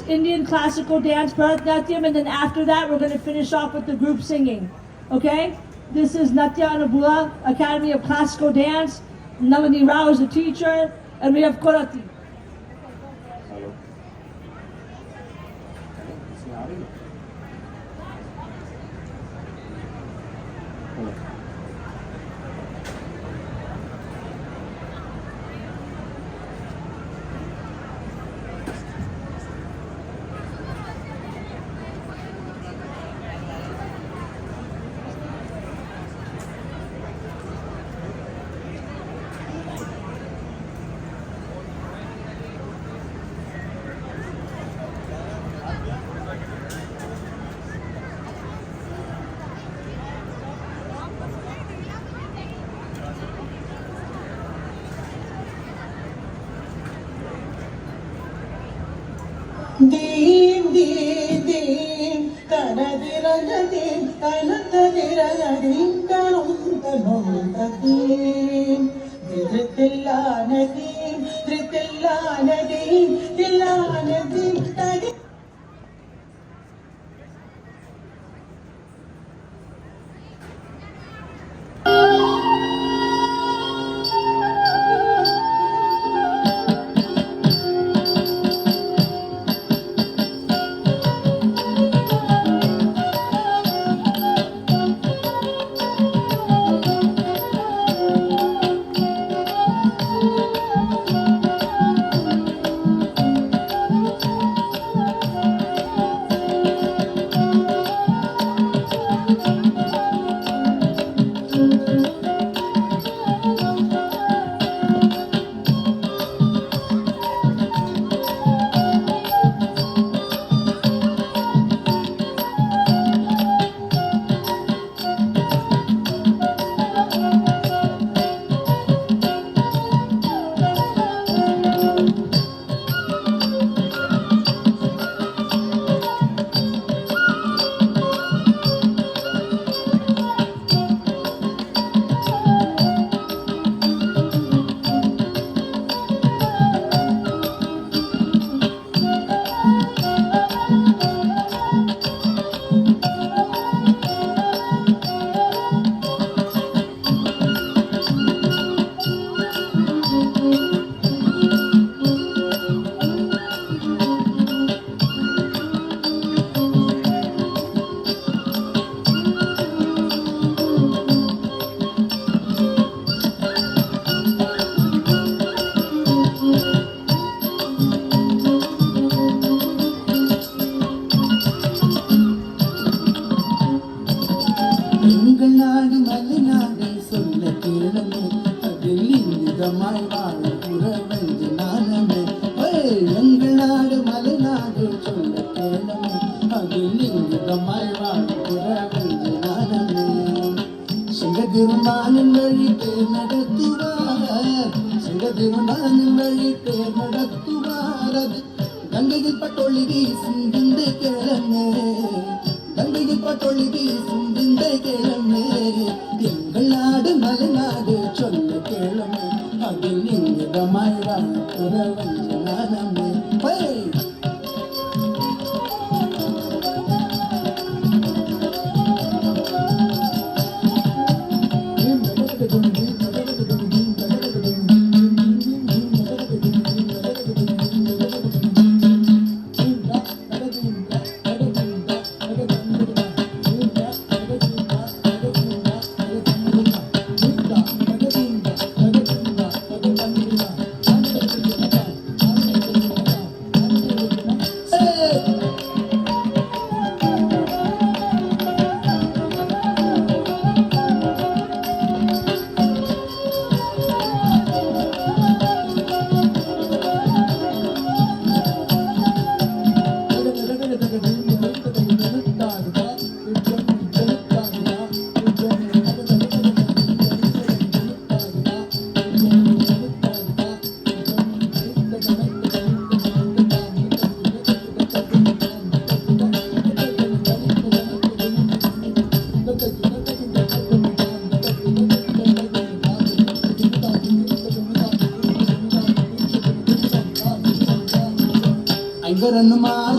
Indian classical dance, Bharatanatyam, and then after that, we're going to finish off with the group singing. Okay? This is Natya Anubula, Academy of Classical Dance. Nalini Rao is the teacher, and we have Korati. Dim dim dim, tanadiradim, tanadiradim, tanum Dritillanadim, Dritillanadim, Dillanadim, Tadim. சிங்கதிருமானின் வழிக்கு நடத்துவார், சிங்கதிருமானின் வழிக்கு நடத்துவார். அது கங்கையில் பட்டொளி வீசும் இந்த கிழமை, கங்கையில் பட்டொளி வீசும் இந்த கிழமை. எங்கள் நாடு மலைநாடு சொல்ல கிழமை, அதில் இங்கிதமாய் வாழ்கிற வஞ்சனானமே.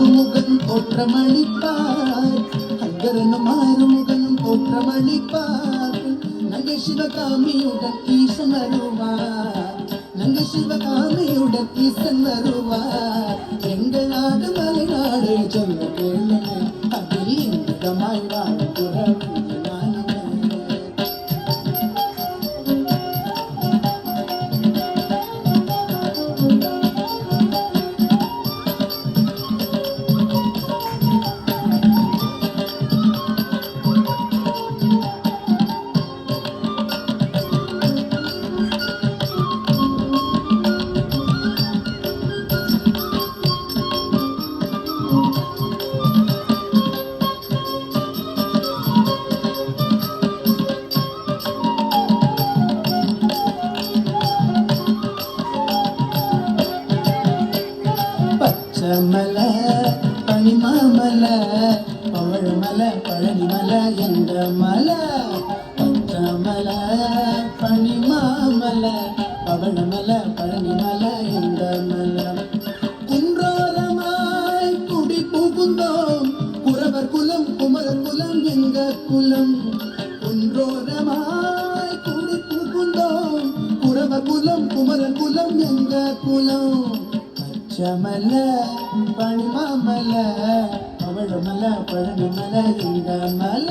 ஆறுமுகனும் தோற்றமளிப்பார் ஐங்கரனும் ஆறுமுகனும் தோற்றமளிப்பார் நங்கை சிவகாமியுடன் ஈசன் வருவார் நங்கை சிவகாமியுடன் ஈசன் வருவார் எங்கள் நாடு மலைநாடு சொல்ல கேளுங்க அதில் இன்பமாய் வாழும் துறவி நானுமே. பச்சமல பனிமாமல பவழமல பழனிமல என்ற மல பச்சமல பனிமாமல பவழமல பழனிமல என்ற மல குன்றோரமாய் குடி புகுந்தோம் குறவர் குலம் குமரர் குலம் எங்க குலம் குன்றோரமாய் குடி புகுந்தோம் குறவர் குலம் குமரர் குலம் எங்க குலம் பச்சமல பனிமாமல பவழமல பழனிமல எங்க மல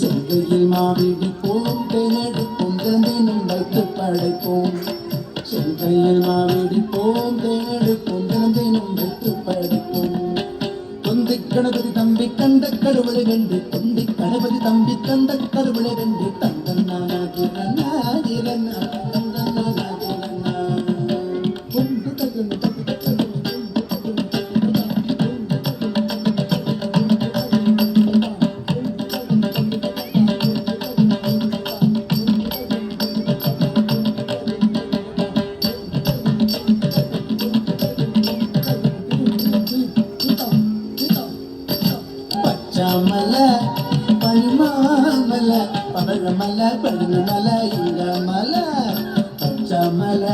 செங்கையில் மாவிடிப்போம் தேனெடுப்போம் தினமும் வைத்து படைப்போம் செங்கையில் மாவிடிப்போம் தேனெடுப்போம் தினமும் வைத்து படைப்போம் தொந்தி கணபதி தம்பி கண்ட கடவுளை வென்று தொந்தி கணபதி தம்பி கண்ட கடவுளை வென்று தந்தன்னாதிரன்னா பச்சமல பனிமாமல பவழமல பழனிமல எங்க மல பச்சமல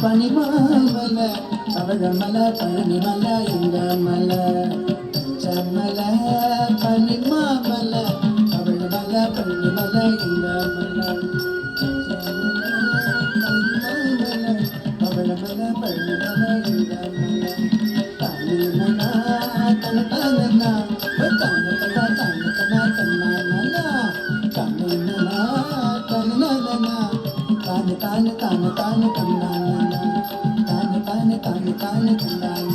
பனிமாமல பவழமல பழனிமல எங்க மல பச்சமல பனிமாமல பவழமல பழனிமல எங்க மல பவழமல பழனிமல எங்க மல தானினா தன தானனா தானே தானே தானே தானே தானே தானே தானே தானே தானே தானே தானே